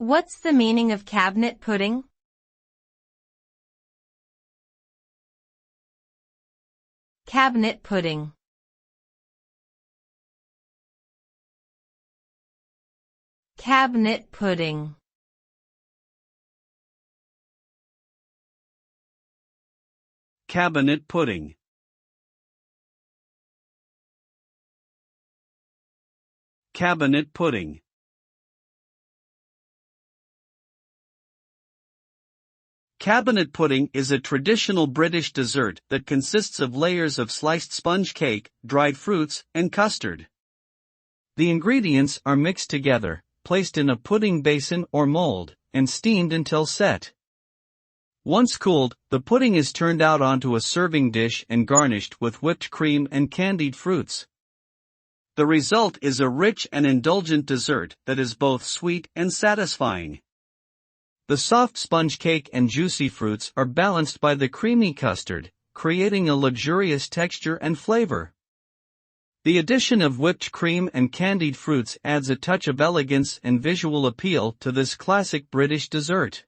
What's the meaning of cabinet pudding? Cabinet pudding. Cabinet pudding. Cabinet pudding. Cabinet pudding. Cabinet pudding is a traditional British dessert that consists of layers of sliced sponge cake, dried fruits, and custard. The ingredients are mixed together, placed in a pudding basin or mold, and steamed until set. Once cooled, the pudding is turned out onto a serving dish and garnished with whipped cream and candied fruits. The result is a rich and indulgent dessert that is both sweet and satisfying. The soft sponge cake and juicy fruits are balanced by the creamy custard, creating a luxurious texture and flavor. The addition of whipped cream and candied fruits adds a touch of elegance and visual appeal to this classic British dessert.